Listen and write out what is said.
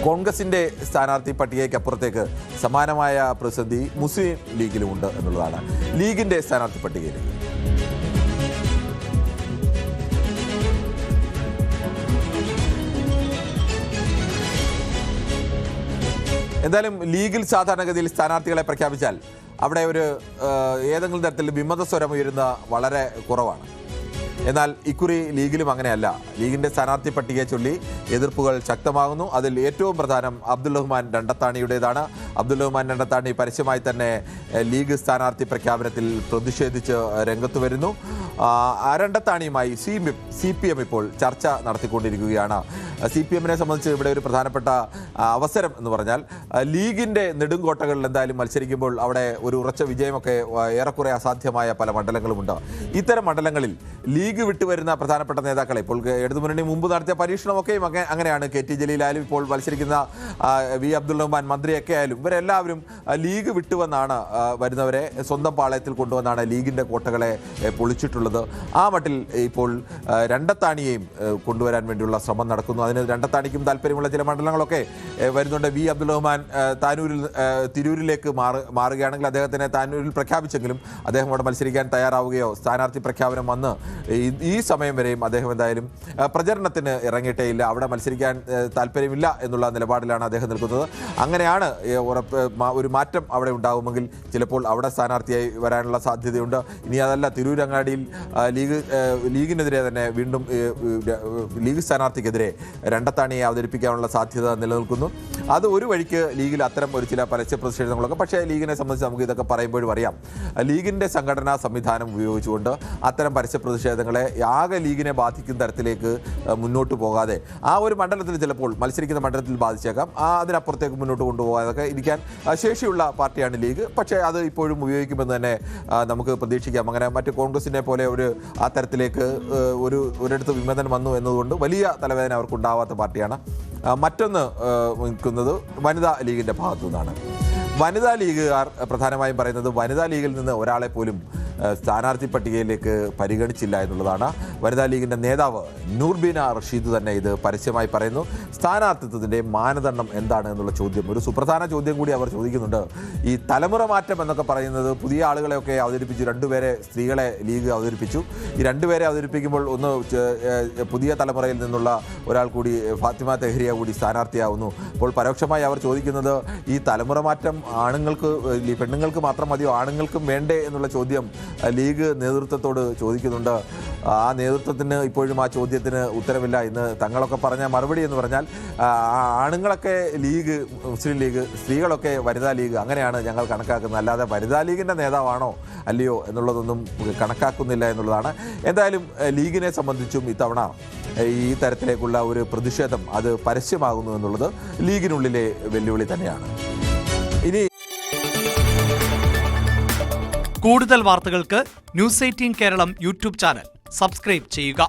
കോൺഗ്രസിൻ്റെ സ്ഥാനാർത്ഥി പട്ടികയ്ക്കപ്പുറത്തേക്ക് സമാനമായ പ്രതിസന്ധി മുസ്ലിം ലീഗിലുമുണ്ട് എന്നുള്ളതാണ്. ലീഗിൻ്റെ സ്ഥാനാർത്ഥി പട്ടികയിലേക്ക് എന്തായാലും ലീഗിൽ സാധാരണഗതിയിൽ സ്ഥാനാർത്ഥികളെ പ്രഖ്യാപിച്ചാൽ അവിടെ ഒരു ഏതെങ്കിലും തരത്തിൽ വിമതസ്വരം ഉയരുന്ന വളരെ കുറവാണ്. എന്നാൽ ഇക്കുറി ലീഗിലും അങ്ങനെയല്ല. ലീഗിൻ്റെ സ്ഥാനാർത്ഥി പട്ടികയെ ചൊല്ലി എതിർപ്പുകൾ ശക്തമാകുന്നു. അതിൽ ഏറ്റവും പ്രധാനം അബ്ദുൾ റഹ്മാൻ രണ്ടത്താണിയുടേതാണ്. അബ്ദുൾ റഹ്മാൻ രണ്ടത്താണി പരസ്യമായി തന്നെ ലീഗ് സ്ഥാനാർത്ഥി പ്രഖ്യാപനത്തിൽ പ്രതിഷേധിച്ച് രംഗത്ത് വരുന്നു. രണ്ടത്താണിയുമായി CPM ഇപ്പോൾ ചർച്ച നടത്തിക്കൊണ്ടിരിക്കുകയാണ്. CPM-നെ സംബന്ധിച്ച് ഇവിടെ ഒരു പ്രധാനപ്പെട്ട അവസരം എന്ന് പറഞ്ഞാൽ ലീഗിൻ്റെ നെടുങ്കോട്ടകളിൽ എന്തായാലും മത്സരിക്കുമ്പോൾ അവിടെ ഒരു ഉറച്ച വിജയമൊക്കെ ഏറെക്കുറെ അസാധ്യമായ പല മണ്ഡലങ്ങളുമുണ്ട്. ഇത്തരം മണ്ഡലങ്ങളിൽ ലീഗ് വിട്ടുവരുന്ന പ്രധാനപ്പെട്ട നേതാക്കളെ ഇപ്പോൾ ഇടതുമുന്നണി മുമ്പ് നടത്തിയ പരീക്ഷണമൊക്കെയും അങ്ങനെയാണ്. KT ജലീലായാലും ഇപ്പോൾ മത്സരിക്കുന്ന V അബ്ദുൾ റഹ്മാൻ മന്ത്രിയൊക്കെ ആയാലും ഇവരെല്ലാവരും ലീഗ് വിട്ടുവന്നാണ് വരുന്നവരെ സ്വന്തം പാളയത്തിൽ കൊണ്ടുവന്നാണ് ലീഗിൻ്റെ കോട്ടകളെ പൊളിച്ചിട്ടുള്ളത്. ആ മട്ടിൽ ഇപ്പോൾ രണ്ടത്താണിയെയും കൊണ്ടുവരാൻ വേണ്ടിയുള്ള ശ്രമം നടക്കുന്നു. അതിന് രണ്ടത്താണിക്കും താല്പര്യമുള്ള ചില മണ്ഡലങ്ങളൊക്കെ വരുന്നുണ്ട്. V അബ്ദുൾ റഹ്മാൻ തിരൂരിലേക്ക് മാറുകയാണെങ്കിൽ അദ്ദേഹത്തിനെ താനൂരിൽ പ്രഖ്യാപിച്ചെങ്കിലും അദ്ദേഹം അവിടെ മത്സരിക്കാൻ തയ്യാറാവുകയോ സ്ഥാനാർത്ഥി പ്രഖ്യാപനം വന്ന് ഈ സമയം വരെയും അദ്ദേഹം എന്തായാലും പ്രചരണത്തിന് ഇറങ്ങിയിട്ടേയില്ല. അവിടെ മത്സരിക്കാൻ താല്പര്യമില്ല എന്നുള്ള നിലപാടിലാണ് അദ്ദേഹം നിൽക്കുന്നത്. അങ്ങനെയാണ് ഒരു മാറ്റം അവിടെ ഉണ്ടാകുമെങ്കിൽ ചിലപ്പോൾ അവിടെ സ്ഥാനാർത്ഥിയായി വരാനുള്ള സാധ്യതയുണ്ട്. ഇനി അതല്ല, തിരൂരങ്ങാടിയിൽ ലീഗിനെതിരെ തന്നെ വീണ്ടും ലീഗ് സ്ഥാനാർത്ഥിക്കെതിരെ രണ്ടത്താണിയെ അവതരിപ്പിക്കാനുള്ള സാധ്യത നിലനിൽക്കുന്നു. അത് ഒരു വഴിക്ക് ലീഗിൽ അത്തരം ഒരു ചില പരസ്യ പ്രതിഷേധങ്ങളൊക്കെ. പക്ഷേ ലീഗിനെ സംബന്ധിച്ച് നമുക്ക് ഇതൊക്കെ പറയുമ്പോഴും അറിയാം, ലീഗിൻ്റെ സംഘടനാ സംവിധാനം ഉപയോഗിച്ചുകൊണ്ട് അത്തരം പരസ്യ പ്രതിഷേധങ്ങളെ ആകെ ലീഗിനെ ബാധിക്കുന്ന തരത്തിലേക്ക് മുന്നോട്ട് പോകാതെ ആ ഒരു മണ്ഡലത്തിൽ ചിലപ്പോൾ മത്സരിക്കുന്ന മണ്ഡലത്തിൽ ബാധിച്ചേക്കാം, അതിനപ്പുറത്തേക്ക് മുന്നോട്ട് കൊണ്ടുപോകാതൊക്കെ ഇരിക്കാൻ ശേഷിയുള്ള പാർട്ടിയാണ് ലീഗ്. പക്ഷേ അത് ഇപ്പോഴും ഉപയോഗിക്കുമെന്ന് തന്നെ നമുക്ക് പ്രതീക്ഷിക്കാം. അങ്ങനെ മറ്റ് കോൺഗ്രസിനെ പോലെ ആ തരത്തിലേക്ക് ഒരിടത്ത് വിമതനം വന്നു എന്നതുകൊണ്ട് വലിയ തലവേദന അവർക്കുണ്ടാവാത്ത പാർട്ടിയാണ്. മറ്റൊന്ന് നിൽക്കുന്നത് വനിതാ ലീഗിൻ്റെ ഭാഗത്തു നിന്നാണ്. വനിതാ ലീഗുകാർ പ്രധാനമായും പറയുന്നത് വനിതാ ലീഗിൽ നിന്ന് ഒരാളെ പോലും സ്ഥാനാർത്ഥി പട്ടികയിലേക്ക് പരിഗണിച്ചില്ല എന്നുള്ളതാണ്. വനിതാ ലീഗിൻ്റെ നേതാവ് നൂർബീന റഷീദ് തന്നെ ഇത് പരസ്യമായി പറയുന്നു. സ്ഥാനാർത്ഥിത്വത്തിൻ്റെ മാനദണ്ഡം എന്താണ് എന്നുള്ള ചോദ്യം, ഒരു സുപ്രധാന ചോദ്യം കൂടി അവർ ചോദിക്കുന്നുണ്ട്. ഈ തലമുറ മാറ്റം എന്നൊക്കെ പറയുന്നത് പുതിയ ആളുകളെയൊക്കെ അവതരിപ്പിച്ചു. 2 പേരെ സ്ത്രീകളെ ലീഗ് അവതരിപ്പിച്ചു. ഈ 2 പേരെ അവതരിപ്പിക്കുമ്പോൾ ഒന്ന് പുതിയ തലമുറയിൽ നിന്നുള്ള ഒരാൾ കൂടി ഫാത്തിമ തെഹ്രിയ കൂടി സ്ഥാനാർത്ഥിയാവുന്നു. അപ്പോൾ പരോക്ഷമായി അവർ ചോദിക്കുന്നത് ഈ തലമുറ മാറ്റം പെണ്ണുങ്ങൾക്ക് മാത്രം മതിയോ, ആണുങ്ങൾക്കും വേണ്ടേ എന്നുള്ള ചോദ്യം ലീഗ് നേതൃത്വത്തോട് ചോദിക്കുന്നുണ്ട്. ആ നേതൃത്വത്തിന് ഇപ്പോഴും ആ ചോദ്യത്തിന് ഉത്തരവില്ല. ഇന്ന് തങ്ങളൊക്കെ പറഞ്ഞ മറുപടി എന്ന് പറഞ്ഞാൽ ആണുങ്ങളൊക്കെ ലീഗ്, മുസ്ലിം ലീഗ്, സ്ത്രീകളൊക്കെ വനിതാ ലീഗ്, അങ്ങനെയാണ് ഞങ്ങൾ കണക്കാക്കുന്നത്. അല്ലാതെ വനിതാ ലീഗിൻ്റെ നേതാവാണോ അല്ലയോ എന്നുള്ളതൊന്നും കണക്കാക്കുന്നില്ല എന്നുള്ളതാണ്. എന്തായാലും ലീഗിനെ സംബന്ധിച്ചും ഇത്തവണ ഈ തരത്തിലേക്കുള്ള ഒരു പ്രതിഷേധം അത് പരസ്യമാകുന്നു എന്നുള്ളത് ലീഗിനുള്ളിലെ വെല്ലുവിളി തന്നെയാണ്. ഇനി കൂടുതൽ വാർത്തകൾക്ക് News 18 Keralam YouTube channel subscribe ചെയ്യുക.